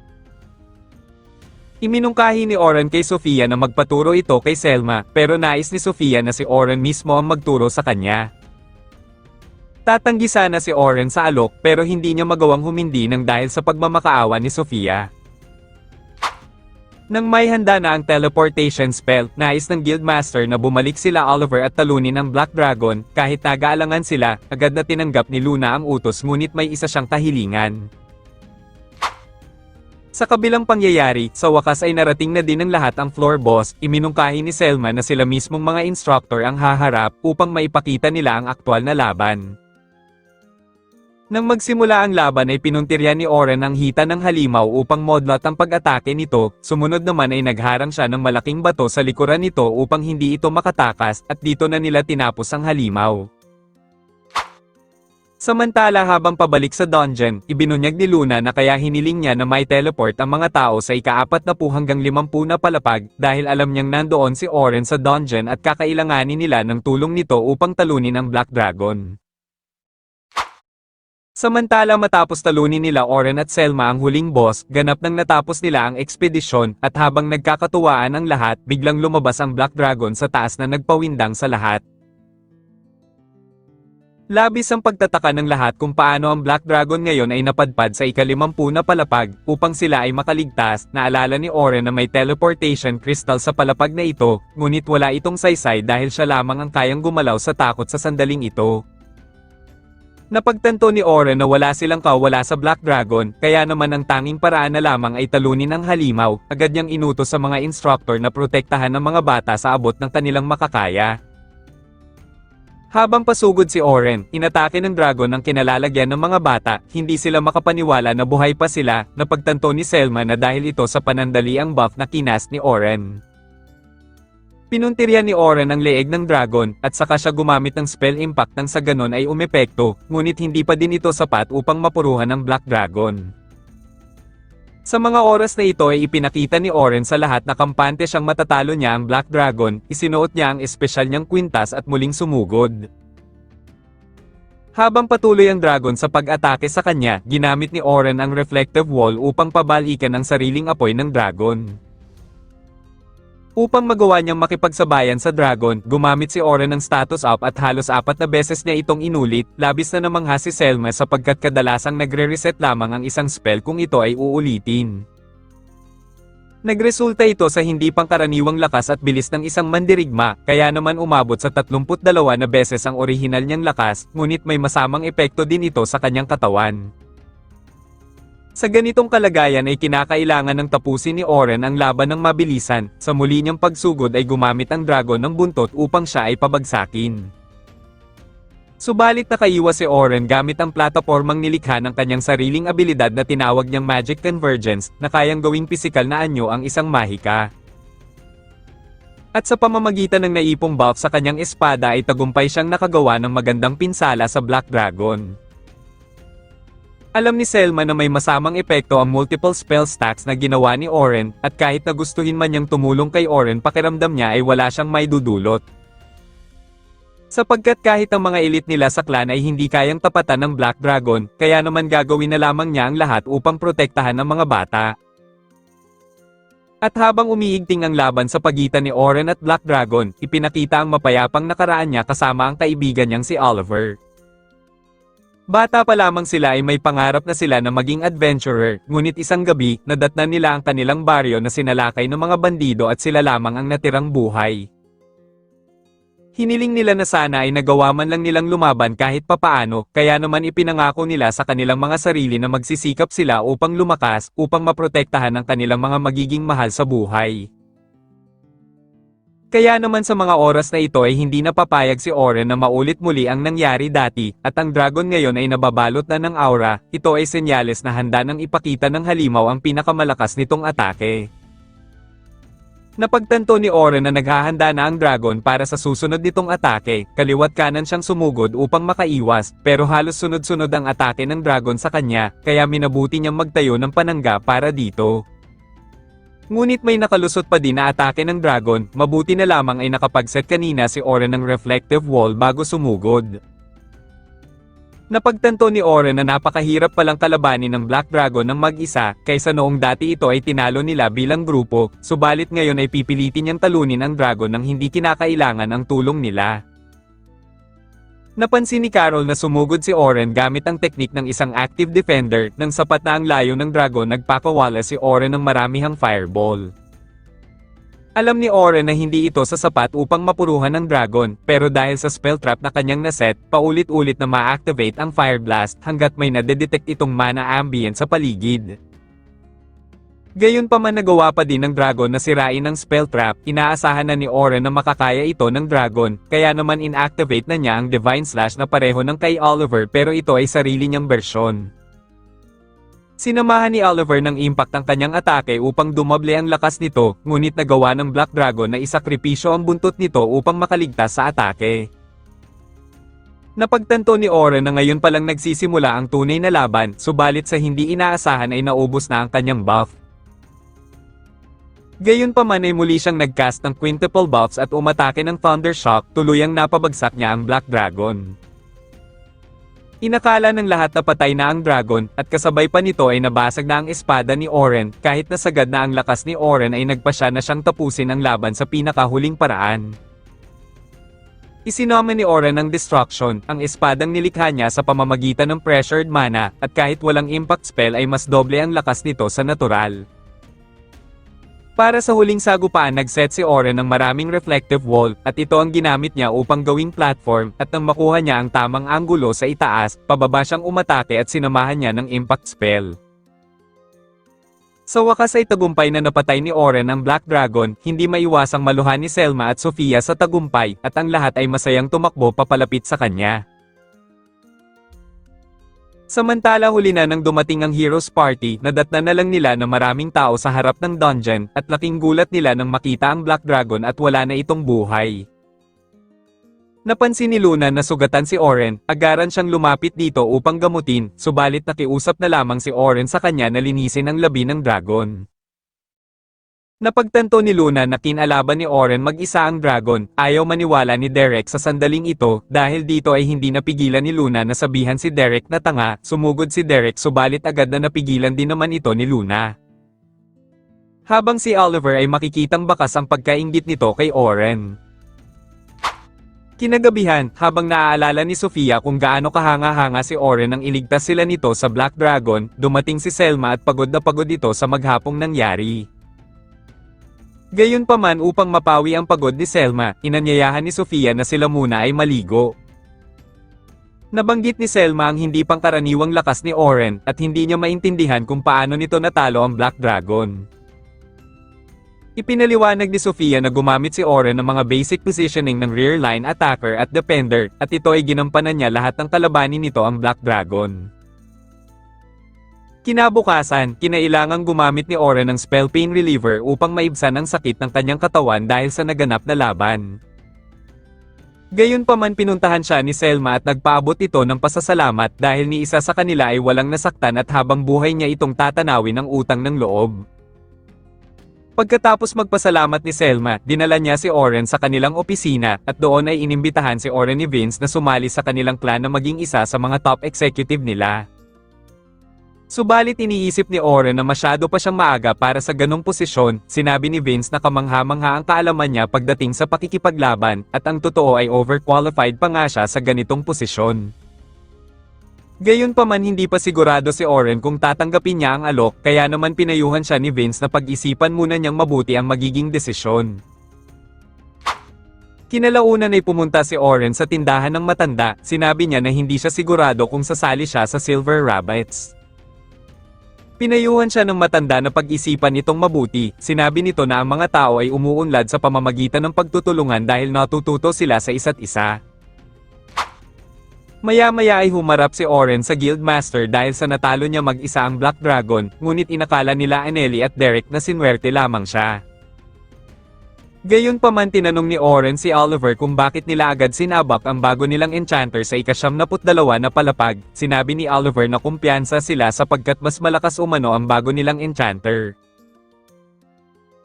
Speaker 1: Iminungkahi ni Oren kay Sofia na magpaturo ito kay Selma, pero nais ni Sofia na si Oren mismo ang magturo sa kanya. Tatanggi sana si Oren sa alok pero hindi niya magawang humindi nang dahil sa pagmamakaawa ni Sofia. Nang may handa na ang teleportation spell, nais ng Guildmaster na bumalik sila Oliver at talunin ang Black Dragon, kahit nag-aalangan sila, agad na tinanggap ni Luna ang utos ngunit may isa siyang kahilingan. Sa kabilang pangyayari, sa wakas ay narating na din ng lahat ang floor boss, iminungkahi ni Selma na sila mismong mga instructor ang haharap upang maipakita nila ang aktwal na laban. Nang magsimula ang laban ay pinuntirya ni Oren ang hita ng halimaw upang modlat ang pag-atake nito, sumunod naman ay nagharang siya ng malaking bato sa likuran nito upang hindi ito makatakas at dito na nila tinapos ang halimaw. Samantala habang pabalik sa dungeon, ibinunyag ni Luna na kaya hiniling niya na may teleport ang mga tao sa ika-40 hanggang 50 na palapag dahil alam niyang nandoon si Oren sa dungeon at kakailanganin nila ng tulong nito upang talunin ang Black Dragon. Samantala matapos talunin nila Oren at Selma ang huling boss, ganap nang natapos nila ang ekspedisyon, at habang nagkakatuwaan ang lahat, biglang lumabas ang Black Dragon sa taas na nagpawindang sa lahat. Labis ang pagtataka ng lahat kung paano ang Black Dragon ngayon ay napadpad sa ika-50 na palapag, upang sila ay makaligtas. Naalala ni Oren na may teleportation crystal sa palapag na ito, ngunit wala itong saysay dahil siya lamang ang kayang gumalaw sa takot sa sandaling ito. Napagtanto ni Oren na wala silang kawala sa Black Dragon, kaya naman ang tanging paraan na lamang ay talunin ang halimaw, agad niyang inutos sa mga instructor na protektahan ang mga bata sa abot ng kanilang makakaya. Habang pasugod si Oren, inatake ng dragon ang kinalalagyan ng mga bata, hindi sila makapaniwala na buhay pa sila, napagtanto ni Selma na dahil ito sa panandali ang buff na kinas ni Oren. Pinuntirya ni Oren ang leeg ng dragon, at saka siya gumamit ng spell impact nang sa ganon ay umepekto, ngunit hindi pa din ito sapat upang mapuruhan ang Black Dragon. Sa mga oras na ito ay ipinakita ni Oren sa lahat na kampante siyang matatalo niya ang Black Dragon, isinuot niya ang espesyal niyang kwintas at muling sumugod. Habang patuloy ang dragon sa pag-atake sa kanya, ginamit ni Oren ang reflective wall upang pabalikan ang sariling apoy ng dragon. Upang magawa niyang makipagsabayan sa dragon, gumamit si Oren ng status up at halos 4 na beses niya itong inulit, labis na namangha si Selma sapagkat kadalasang nagre-reset lamang ang isang spell kung ito ay uulitin. Nagresulta ito sa hindi pangkaraniwang lakas at bilis ng isang mandirigma, kaya naman umabot sa 32 na beses ang orihinal niyang lakas, ngunit may masamang epekto din ito sa kanyang katawan. Sa ganitong kalagayan ay kinakailangan ng tapusin ni Oren ang laban ng mabilisan, sa muli niyang pagsugod ay gumamit ang dragon ng buntot upang siya ay pabagsakin. Subalit nakaiwas si Oren gamit ang platapormang nilikha ng kanyang sariling abilidad na tinawag niyang Magic Convergence, na kayang gawing pisikal na anyo ang isang mahika. At sa pamamagitan ng naipong buff sa kanyang espada ay tagumpay siyang nakagawa ng magandang pinsala sa Black Dragon. Alam ni Selma na may masamang epekto ang multiple spell stacks na ginawa ni Oren, at kahit na gustuhin man niyang tumulong kay Oren, pakiramdam niya ay wala siyang maidudulot. Sapagkat kahit ang mga elite nila sa clan ay hindi kayang tapatan ng Black Dragon, kaya naman gagawin na lamang niya ang lahat upang protektahan ang mga bata. At habang umiigting ang laban sa pagitan ni Oren at Black Dragon, ipinakita ang mapayapang nakaraan niya kasama ang kaibigan niyang si Oliver. Bata pa lamang sila ay may pangarap na sila na maging adventurer, ngunit isang gabi, nadatnan nila ang kanilang baryo na sinalakay ng mga bandido at sila lamang ang natirang buhay. Hiniling nila na sana ay nagawa man lang nilang lumaban kahit papaano, kaya naman ipinangako nila sa kanilang mga sarili na magsisikap sila upang lumakas, upang maprotektahan ang kanilang mga magiging mahal sa buhay. Kaya naman sa mga oras na ito ay hindi napapayag si Oren na maulit muli ang nangyari dati, at ang dragon ngayon ay nababalot na ng aura. Ito ay senyales na handa nang ipakita ng halimaw ang pinakamalakas nitong atake. Napagtanto ni Oren na naghahanda na ang dragon para sa susunod nitong atake, kaliwat kanan siyang sumugod upang makaiwas, pero halos sunod-sunod ang atake ng dragon sa kanya, kaya minabuti niyang magtayo ng panangga para dito. Ngunit may nakalusot pa din na atake ng dragon, mabuti na lamang ay nakapagset kanina si Oren ng reflective wall bago sumugod. Napagtanto ni Oren na napakahirap palang kalabanin ng Black Dragon ng mag-isa, kaysa noong dati ito ay tinalo nila bilang grupo, subalit ngayon ay pipilitin niyang talunin ang dragon nang hindi kinakailangan ang tulong nila. Napansin ni Carol na sumugod si Oren gamit ang teknik ng isang active defender, nang sapat na ang layo ng dragon nagpakawala si Oren ng maramihang fireball. Alam ni Oren na hindi ito sasapat upang mapuruhan ng dragon, pero dahil sa spell trap na kanyang naset, paulit-ulit na ma-activate ang Fire Blast hanggat may nadedetect itong mana ambient sa paligid. Gayunpaman nagawa pa din ng dragon na sirain ang spell trap, inaasahan na ni Oren na makakaya ito ng dragon, kaya naman inactivate na niya ang Divine Slash na pareho ng kay Oliver pero ito ay sarili niyang bersyon. Sinamahan ni Oliver ng impact ang kanyang atake upang dumoble ang lakas nito, ngunit nagawa ng Black Dragon na isakripisyo ang buntot nito upang makaligtas sa atake. Napagtanto ni Oren na ngayon palang nagsisimula ang tunay na laban, subalit sa hindi inaasahan ay naubos na ang kanyang buff. Gayunpaman ay muli siyang nagcast ng quintuple buffs at umatake ng Thunder Shock, tuluyang napabagsak niya ang Black Dragon. Inakala ng lahat na patay na ang dragon, at kasabay pa nito ay nabasag na ang espada ni Oren, kahit nasagad na ang lakas ni Oren ay nagpasya na siyang tapusin ang laban sa pinakahuling paraan. Isinama ni Oren ang Destruction, ang espadang nilikha niya sa pamamagitan ng pressured mana, at kahit walang impact spell ay mas doble ang lakas nito sa natural. Para sa huling sagupaan nagset si Oren ng maraming reflective wall, at ito ang ginamit niya upang gawing platform, at nang makuha niya ang tamang anggulo sa itaas, pababa siyang umatake at sinamahan niya ng impact spell. Sa wakas ay tagumpay na napatay ni Oren ang Black Dragon, hindi maiwasang maluhan ni Selma at Sofia sa tagumpay, at ang lahat ay masayang tumakbo papalapit sa kanya. Samantala huli na nang dumating ang Heroes Party, nadatnan na lang nila na maraming tao sa harap ng dungeon, at laking gulat nila nang makita ang Black Dragon at wala na itong buhay. Napansin ni Luna na sugatan si Oren, agaran siyang lumapit dito upang gamutin, subalit nakiusap na lamang si Oren sa kanya na linisin ang labi ng dragon. Napagtanto ni Luna na kinalaban ni Oren mag-isa ang dragon, ayaw maniwala ni Derek sa sandaling ito, dahil dito ay hindi napigilan ni Luna na sabihan si Derek na tanga, sumugod si Derek subalit agad na napigilan din naman ito ni Luna. Habang si Oliver ay makikitang bakas ang pagkainggit nito kay Oren. Kinagabihan, habang naaalala ni Sofia kung gaano kahanga-hanga si Oren nang iligtas sila nito sa Black Dragon, dumating si Selma at pagod na pagod ito sa maghapong nangyari. Gayunpaman upang mapawi ang pagod ni Selma, inanyayahan ni Sofia na sila muna ay maligo. Nabanggit ni Selma ang hindi pangkaraniwang lakas ni Oren, at hindi niya maintindihan kung paano nito natalo ang Black Dragon. Ipinaliwanag ni Sofia na gumamit si Oren ng mga basic positioning ng rear line attacker at defender, at ito ay ginampanan niya lahat ng kalabanin nito ang Black Dragon. Kinabukasan, kinailangang gumamit ni Oren ng spell pain reliever upang maibsan ang sakit ng kanyang katawan dahil sa naganap na laban. Gayunpaman pinuntahan siya ni Selma at nagpaabot ito ng pasasalamat dahil ni isa sa kanila ay walang nasaktan at habang buhay niya itong tatanawin ng utang ng loob. Pagkatapos magpasalamat ni Selma, dinala niya si Oren sa kanilang opisina, at doon ay inimbitahan si Oren ni Vince na sumali sa kanilang clan na maging isa sa mga top executive nila. Subalit iniisip ni Oren na masyado pa siyang maaga para sa ganong posisyon, sinabi ni Vince na kamangha-mangha ang kaalaman niya pagdating sa pakikipaglaban, at ang totoo ay overqualified pa nga siya sa ganitong posisyon. Gayunpaman hindi pa sigurado si Oren kung tatanggapin niya ang alok, kaya naman pinayuhan siya ni Vince na pag-isipan muna niyang mabuti ang magiging desisyon. Kinalaunan ay pumunta si Oren sa tindahan ng matanda, sinabi niya na hindi siya sigurado kung sasali siya sa Silver Rabbits. Pinayuhan siya ng matanda na pag-isipan itong mabuti, sinabi nito na ang mga tao ay umuunlad sa pamamagitan ng pagtutulungan dahil natututo sila sa isa't isa. Maya-maya ay humarap si Oren sa Guildmaster dahil sa natalo niya mag-isa ang Black Dragon, ngunit inakala nila Anneli at Derek na sinwerte lamang siya. Gayunpaman tinanong ni Oren si Oliver kung bakit nila agad sinabak ang bago nilang enchanter sa ika-72 na palapag, sinabi ni Oliver na kumpiyansa sila sapagkat mas malakas umano ang bago nilang enchanter.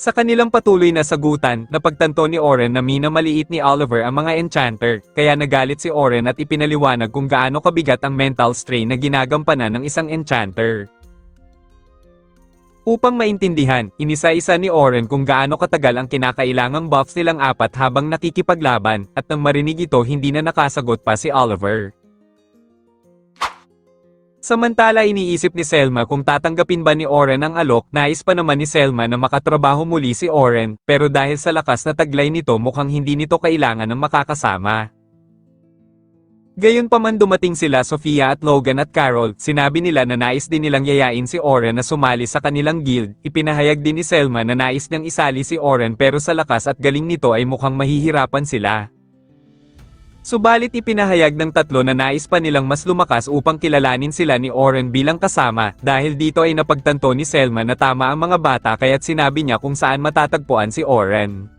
Speaker 1: Sa kanilang patuloy na sagutan, napagtanto ni Oren na minamaliit ni Oliver ang mga enchanter, kaya nagalit si Oren at ipinaliwanag kung gaano kabigat ang mental strain na ginagampanan ng isang enchanter. Upang maintindihan, inisa-isa ni Oren kung gaano katagal ang kinakailangang buffs nilang apat habang nakikipaglaban, at nang marinig ito hindi na nakasagot pa si Oliver. Samantala iniisip ni Selma kung tatanggapin ba ni Oren ang alok. Nais pa naman ni Selma na makatrabaho muli si Oren, pero dahil sa lakas na taglay nito mukhang hindi nito kailangan ng makakasama. Gayunpaman dumating sila Sofia at Logan at Carol, sinabi nila na nais din nilang yayain si Oren na sumali sa kanilang guild. Ipinahayag din ni Selma na nais niyang isali si Oren pero sa lakas at galing nito ay mukhang mahihirapan sila. Subalit ipinahayag ng tatlo na nais pa nilang mas lumakas upang kilalanin sila ni Oren bilang kasama, dahil dito ay napagtanto ni Selma na tama ang mga bata kaya't sinabi niya kung saan matatagpuan si Oren.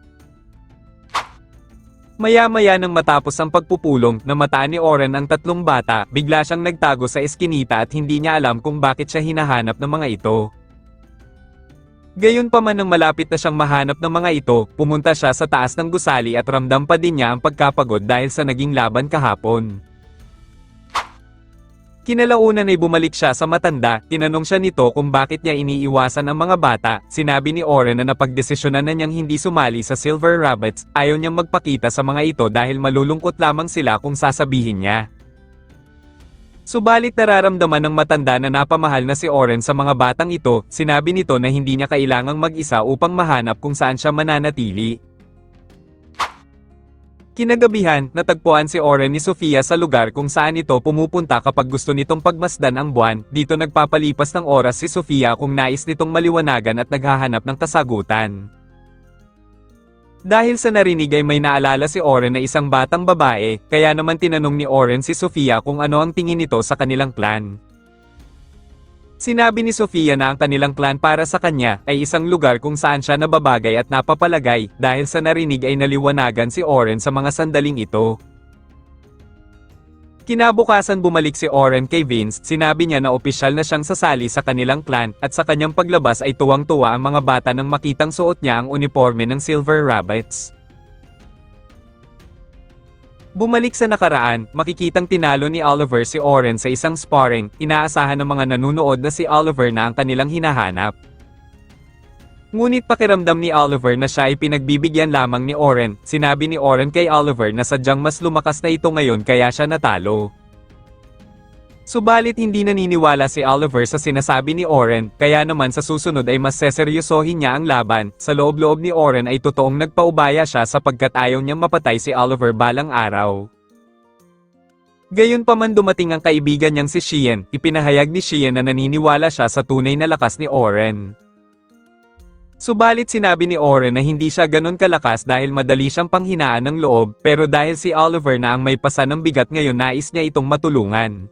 Speaker 1: Maya-maya nang matapos ang pagpupulong, namataan ni Oren ang tatlong bata, bigla siyang nagtago sa eskinita at hindi niya alam kung bakit siya hinahanap ng mga ito. Gayunpaman nang malapit na siyang mahanap ng mga ito, pumunta siya sa taas ng gusali at ramdam pa din niya ang pagkapagod dahil sa naging laban kahapon. Kinalaunan ay bumalik siya sa matanda, tinanong siya nito kung bakit niya iniiwasan ang mga bata. Sinabi ni Oren na napagdesisyonan na niyang hindi sumali sa Silver Rabbits, ayaw niyang magpakita sa mga ito dahil malulungkot lamang sila kung sasabihin niya. Subalit nararamdaman ng matanda na napamahal na si Oren sa mga batang ito, sinabi nito na hindi niya kailangang mag-isa upang mahanap kung saan siya mananatili. Kinagabihan, natagpuan si Oren ni Sofia sa lugar kung saan ito pumupunta kapag gusto nitong pagmasdan ang buwan. Dito nagpapalipas ng oras si Sofia kung nais nitong maliwanagan at naghahanap ng kasagutan. Dahil sa narinig ay may naalala si Oren na isang batang babae, kaya naman tinanong ni Oren si Sofia kung ano ang tingin nito sa kanilang clan. Sinabi ni Sofia na ang kanilang clan para sa kanya ay isang lugar kung saan siya nababagay at napapalagay, dahil sa narinig ay naliwanagan si Oren sa mga sandaling ito. Kinabukasan bumalik si Oren kay Vince, sinabi niya na opisyal na siyang sasali sa kanilang clan, at sa kanyang paglabas ay tuwang-tuwa ang mga bata nang makitang suot niya ang uniforme ng Silver Rabbits. Bumalik sa nakaraan, makikitang tinalo ni Oliver si Oren sa isang sparring. Inaasahan ng mga nanunood na si Oliver na ang kanilang hinahanap. Ngunit pakiramdam ni Oliver na siya ay pinagbibigyan lamang ni Oren. Sinabi ni Oren kay Oliver na sadyang mas lumakas na ito ngayon kaya siya natalo. Subalit hindi naniniwala si Oliver sa sinasabi ni Oren, kaya naman sa susunod ay mas seseryosohin niya ang laban. Sa loob-loob ni Oren ay totoong nagpaubaya siya sapagkat ayaw niyang mapatay si Oliver balang araw. Gayunpaman dumating ang kaibigan niyang si Shien. Ipinahayag ni Shien na naniniwala siya sa tunay na lakas ni Oren. Subalit sinabi ni Oren na hindi siya ganon kalakas dahil madali siyang panghinaan ng loob, pero dahil si Oliver na ang may pasa ng bigat ngayon nais niya itong matulungan.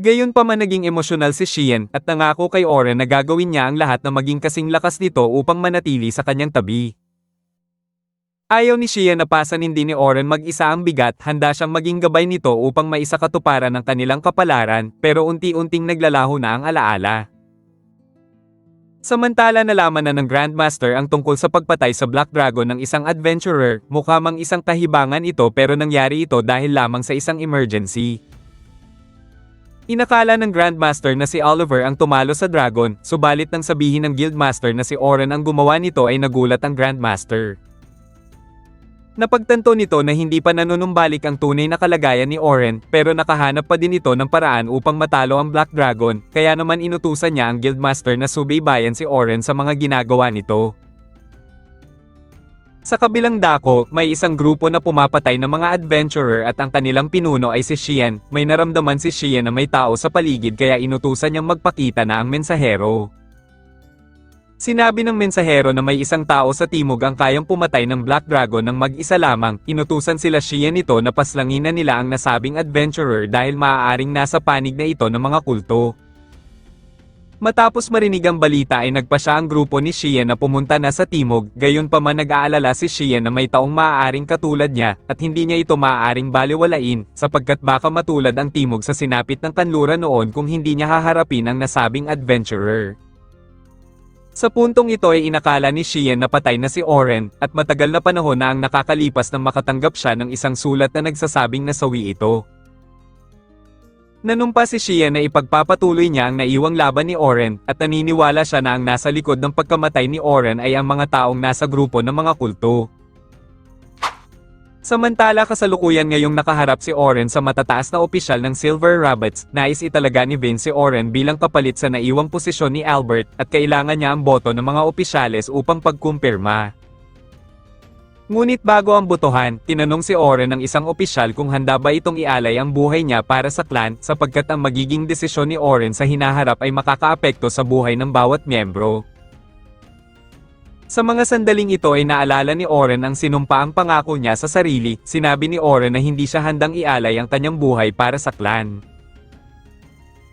Speaker 1: Gayunpaman naging emosyonal si Shien at nangako kay Oren na gagawin niya ang lahat na maging kasing lakas nito upang manatili sa kanyang tabi. Ayaw ni Shien na pasanin din ni Oren mag-isa ang bigat, handa siyang maging gabay nito upang maisakatuparan ng kanilang kapalaran, pero unti-unting naglalaho na ang alaala. Samantala nalaman na ng Grandmaster ang tungkol sa pagpatay sa Black Dragon ng isang adventurer. Mukha mang isang kahibangan ito pero nangyari ito dahil lamang sa isang emergency. Inakala ng Grandmaster na si Oliver ang tumalo sa dragon, subalit nang sabihin ng Guildmaster na si Oren ang gumawa nito ay nagulat ang Grandmaster. Napagtanto nito na hindi pa nanunumbalik ang tunay na kalagayan ni Oren, pero nakahanap pa din ito ng paraan upang matalo ang Black Dragon, kaya naman inutusan niya ang Guildmaster na subaybayan si Oren sa mga ginagawa nito. Sa kabilang dako, may isang grupo na pumapatay ng mga adventurer at ang kanilang pinuno ay si Shien. May naramdaman si Shien na may tao sa paligid kaya inutusan niyang magpakita na ang mensahero. Sinabi ng mensahero na may isang tao sa timog ang kayang pumatay ng Black Dragon ng mag-isa lamang. Inutusan sila Shien nito na paslangin na nila ang nasabing adventurer dahil maaaring nasa panig na ito ng mga kulto. Matapos marinig ang balita ay nagpasya ang grupo ni Shien na pumunta na sa timog, gayunpaman nag-aalala si Shien na may taong maaaring katulad niya, at hindi niya ito maaaring baliwalain, sapagkat baka matulad ang timog sa sinapit ng kanluran noon kung hindi niya haharapin ang nasabing adventurer. Sa puntong ito ay inakala ni Shien na patay na si Oren, at matagal na panahon na ang nakakalipas nang makatanggap siya ng isang sulat na nagsasabing nasawi ito. Nanumpa si Shien na ipagpapatuloy niya ang naiwang laban ni Oren, at naniniwala siya na ang nasa likod ng pagkamatay ni Oren ay ang mga taong nasa grupo ng mga kulto. Samantala kasalukuyan ngayong nakaharap si Oren sa matataas na opisyal ng Silver Rabbits, nais italaga ni Vince si Oren bilang kapalit sa naiwang posisyon ni Albert at kailangan niya ang boto ng mga opisyales upang pagkumpirma. Ngunit bago ang botohan, tinanong si Oren ng isang opisyal kung handa ba itong ialay ang buhay niya para sa clan sapagkat ang magiging desisyon ni Oren sa hinaharap ay makakaapekto sa buhay ng bawat miyembro. Sa mga sandaling ito ay naalala ni Oren ang sinumpaang pangako niya sa sarili, sinabi ni Oren na hindi siya handang ialay ang kanyang buhay para sa clan.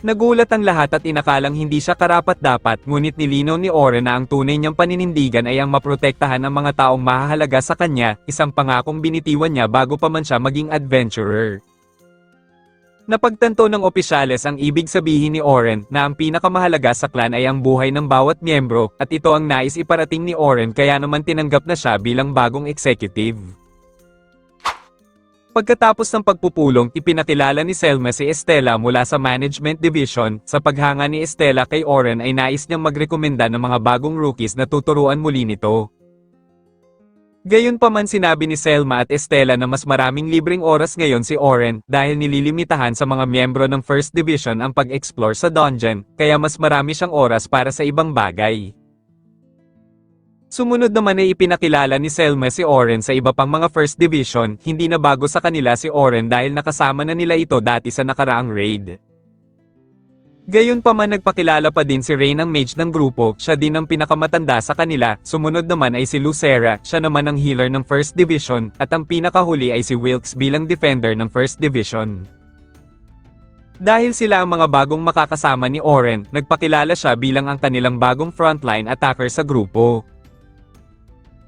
Speaker 1: Nagulat ang lahat at inakalang hindi siya karapat-dapat, ngunit nilinaw ni Oren na ang tunay niyang paninindigan ay ang maprotektahan ang mga taong mahahalaga sa kanya, isang pangakong binitiwan niya bago pa man siya maging adventurer. Napagtanto ng opisyales ang ibig sabihin ni Oren na ang pinakamahalaga sa clan ay ang buhay ng bawat miyembro at ito ang nais iparating ni Oren kaya naman tinanggap na siya bilang bagong executive. Pagkatapos ng pagpupulong, ipinakilala ni Selma si Estela mula sa Management Division. Sa paghanga ni Estela kay Oren ay nais niyang magrekomenda ng mga bagong rookies na tuturuan muli nito. Gayunpaman sinabi ni Selma at Estela na mas maraming libreng oras ngayon si Oren dahil nililimitahan sa mga miyembro ng First Division ang pag-explore sa dungeon, kaya mas marami siyang oras para sa ibang bagay. Sumunod naman ay ipinakilala ni Selma si Oren sa iba pang mga First Division, hindi na bago sa kanila si Oren dahil nakasama na nila ito dati sa nakaraang raid. Gayunpaman nagpakilala pa din si Ray ng mage ng grupo, siya din ang pinakamatanda sa kanila, sumunod naman ay si Lucera, siya naman ang healer ng First Division, at ang pinakahuli ay si Wilkes bilang defender ng First Division. Dahil sila ang mga bagong makakasama ni Oren, nagpakilala siya bilang ang kanilang bagong frontline attacker sa grupo.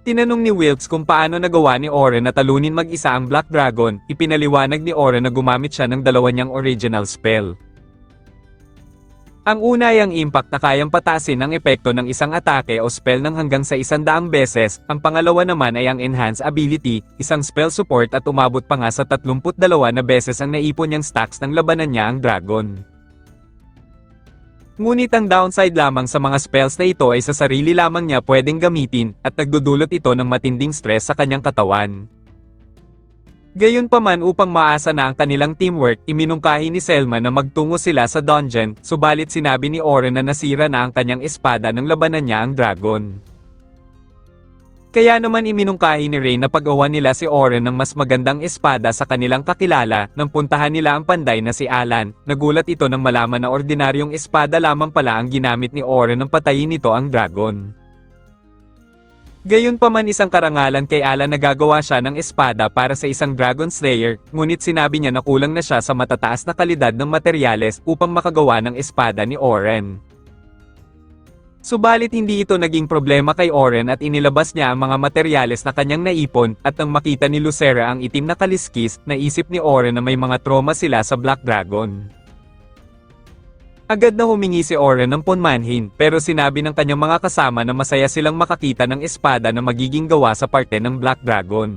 Speaker 1: Tinanong ni Wilkes kung paano nagawa ni Oren na talunin mag-isa ang Black Dragon, ipinaliwanag ni Oren na gumamit siya ng dalawa niyang original spell. Ang una ay ang impact na kayang patasin ang epekto ng isang atake o spell ng hanggang sa 100 beses, ang pangalawa naman ay ang enhance ability, isang spell support at umabot pa nga sa 32 na beses ang naipon niyang stacks ng labanan niya ang dragon. Ngunit ang downside lamang sa mga spells na ito ay sa sarili lamang niya pwedeng gamitin, at nagdudulot ito ng matinding stress sa kanyang katawan. Gayunpaman upang maasa na ang kanilang teamwork, iminungkahi ni Selma na magtungo sila sa dungeon, subalit sinabi ni Oren na nasira na ang kanyang espada nang labanan niya ang dragon. Kaya naman iminungkahi ni Ray na pag-awan nila si Oren ng mas magandang espada sa kanilang kakilala, nang puntahan nila ang panday na si Alan. Nagulat ito nang malaman na ordinaryong espada lamang pala ang ginamit ni Oren nang patayin nito ang dragon. Gayunpaman isang karangalan kay Alan na gagawa siya ng espada para sa isang Dragon Slayer, ngunit sinabi niya na kulang na siya sa matataas na kalidad ng materyales upang makagawa ng espada ni Oren. Subalit hindi ito naging problema kay Oren at inilabas niya ang mga materyales na kanyang naipon, at nang makita ni Lucera ang itim na kaliskis, naisip ni Oren na may mga trauma sila sa Black Dragon. Agad na humingi si Oren ng ponmanhin, pero sinabi ng kanyang mga kasama na masaya silang makakita ng espada na magiging gawa sa parte ng Black Dragon.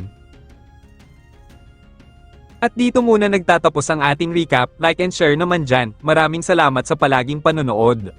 Speaker 1: At dito muna nagtatapos ang ating recap, like and share naman dyan, maraming salamat sa palaging panonood.